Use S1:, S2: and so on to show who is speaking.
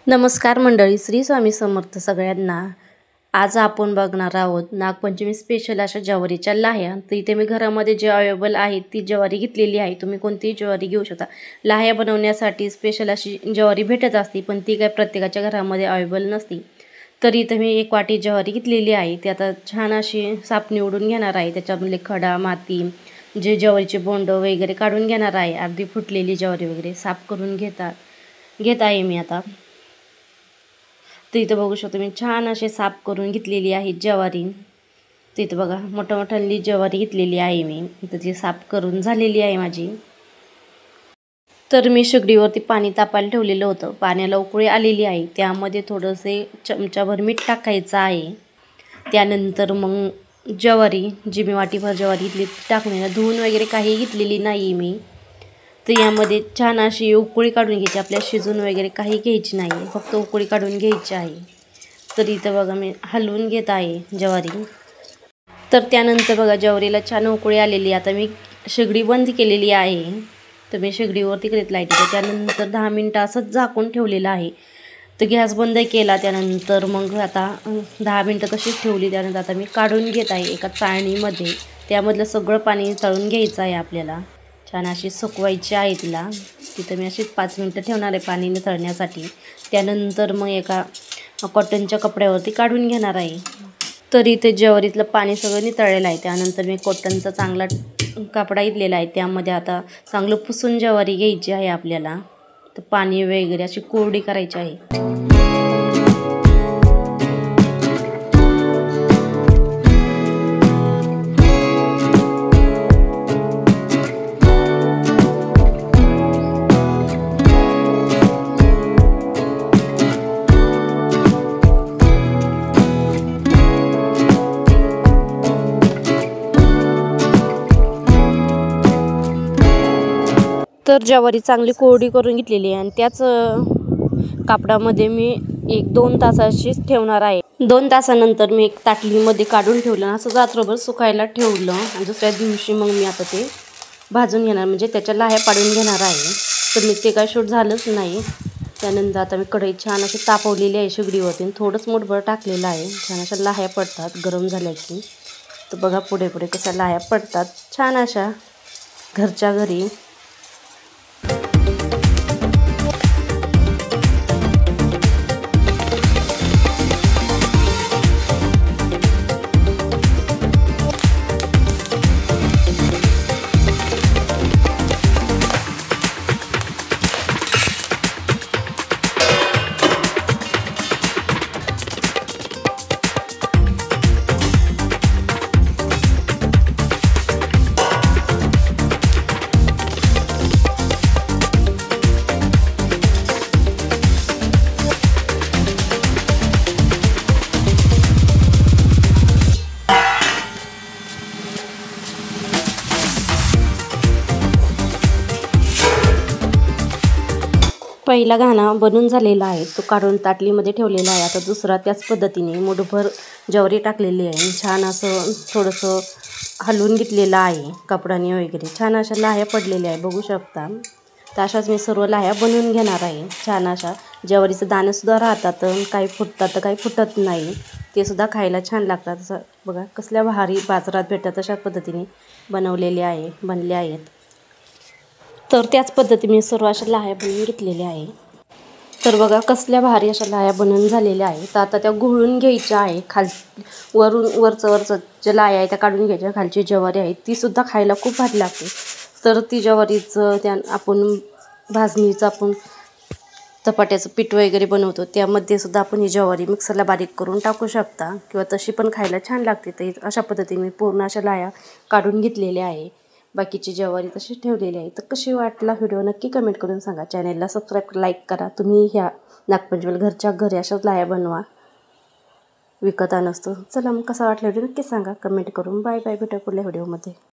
S1: नमस्कार मंडळी, श्री स्वामी समर्थ सगळ्यांना। आज आपण बघणार आहोत नागपंचमी स्पेशल अशा ज्वारीच्या लाह्या। तर इथे मी घरामध्ये जे अवेलेबल आहे ती ज्वारी घेतलेली आहे। तुम्ही कोणतीही ज्वारी घेऊ शकता। लाह्या बनवण्यासाठी स्पेशल अशी ज्वारी भेटत असते, पण ती काय प्रत्येकाच्या घरामध्ये अवेलेबल नसते। तर इथे मी 1 वाटी ज्वारी घेतलेली आहे। ती आता छान अशी साफ निवडून घेणार आहे। त्याच्यामधले खडा, माती, जे ज्वारीचे बोंड वगैरे काढून घेणार आहे। अर्धी फुटलेली ज्वारी वगैरे साफ करून घेत आहे मी आता। तर इथं बघू शकतो मी छान असे साफ करून घेतलेली आहे ज्वारी। तर इथं बघा मोठमोठाली ज्वारी घेतलेली आहे मी। तर ती साफ करून झालेली आहे माझी। तर मी शेगडीवरती पाणी तापायला ठेवलेलं होतं। पाण्याला उकळी आलेली आहे। त्यामध्ये थोडेसे चमचाभर मीठ टाकायचं आहे। त्यानंतर मग ज्वारी, जी मी वाटीभर ज्वारी घेतली टाकून धुवून वगैरे काही घेतलेली नाही मी। तर यामध्ये छान अशी उकळी काढून घ्यायची। आपल्याला शिजून वगैरे काही घ्यायची नाही, फक्त उकळी काढून घ्यायची आहे। तर इथं बघा मी हलवून घेत आहे ज्वारी। तर त्यानंतर बघा ज्वारीला छान उकळी आलेली। आता मी शेगडी बंद केलेली आहे। तर मी शेगडीवरती करत लाईट त्यानंतर 10 मिनिटं असंच झाकून ठेवलेलं आहे। तर गॅस बंद केला। त्यानंतर मग आता 10 मिनिटं तशीच ठेवली। त्यानंतर आता मी काढून घेत आहे एका चाळणीमध्ये। त्यामधलं सगळं पाणी तळून घ्यायचं आहे आपल्याला। छान अशी सुकवायची आहे तिला। तिथं मी अशी 5 मिनिटं ठेवणार आहे पाणी निथळण्यासाठी। त्यानंतर मग एका कॉटनच्या कपड्यावरती काढून घेणार आहे। तर इथे ज्वारीतलं पाणी सगळं निथळलेलं आहे। त्यानंतर मी कॉटनचा चांगला कपडा घेतलेला आहे। त्यामध्ये आता चांगलं पुसून ज्वारी घ्यायची आहे आपल्याला। तर पाणी वगैरे अशी कोरडी करायची आहे। तर ज्वारी चांगली कोरडी करून घेतलेली आहे आणि त्याच कापडामध्ये मी 1-2 तासाची ठेवणार आहे। 2 तासानंतर मी एक ताटलीमध्ये काढून ठेवलं। असं रात्रभर सुकायला ठेवलं आणि दुसऱ्या दिवशी मग मी आता ते भाजून घेणार, म्हणजे त्याच्या लाह्या पाडून घेणार आहे। तर मी ते काय शूट झालंच नाही। त्यानंतर आता मी कढई छान अशी तापवलेली आहे शेगडीवरती। थोडंच मुठभर टाकलेलं आहे। छान अशा लाह्या पडतात गरम झाल्याची। तर बघा पुढे पुढे कशा लाह्या पडतात छान अशा घरच्या घरी। पहिला घाणा बनून झालेला आहे, तो काढून ताटलीमध्ये ठेवलेला आहे। आता दुसरा त्याच पद्धतीने मुठभर ज्वारी टाकलेली आहे। छान असं थोडंसं हलवून घेतलेलं आहे कपड्याने वगैरे। छान अशा लाह्या पडलेल्या आहे बघू शकता। तर अशाच मी सर्व लाह्या बनवून घेणार आहे। छान अशा ज्वारीचे दाणेसुद्धा राहतात, काही फुटतात तर काही फुटत नाही, ते सुद्धा खायला छान लागतात। असं बघा कसल्या भारी बाजारात भेटतात तशा पद्धतीने बनवलेले बनले आहेत। तर त्याच पद्धतीने सर्व अशा लाह्या बनवून घेतलेल्या आहे। तर बघा कसल्या भारी अशा लाह्या बनवून झालेल्या आहेत। तर आता त्या घोळून घ्यायच्या आहे। वरचं जे लाह्या आहे त्या काढून घ्यायच्या। खालची ज्वारी आहे ती सुद्धा खायला खूप भारी लागते। तर ती ज्वारीचं आपण भाजणीचं आपण चपात्याचं पीठ वगैरे बनवतो, त्यामध्ये सुद्धा आपण ही ज्वारी मिक्सरला बारीक करून टाकू शकता, किंवा तशी पण खायला छान लागते। तर अशा पद्धतीने पूर्ण अशा लाह्या काढून घेतलेल्या आहे। बाकीची ज्वारी तशी ठेवलेली आहे। तर कशी वाटला व्हिडिओ नक्की कमेंट करून सांगा। चॅनलला सबस्क्राईब लाईक करा। तुम्ही ह्या नागपंचमीला घरच्या घरी अशाच लाह्या बनवा, विकत नसतो। चला मग कसा वाटला व्हिडिओ नक्की सांगा कमेंट करून। बाय बाय, भेटूया पुढल्या व्हिडिओमध्ये।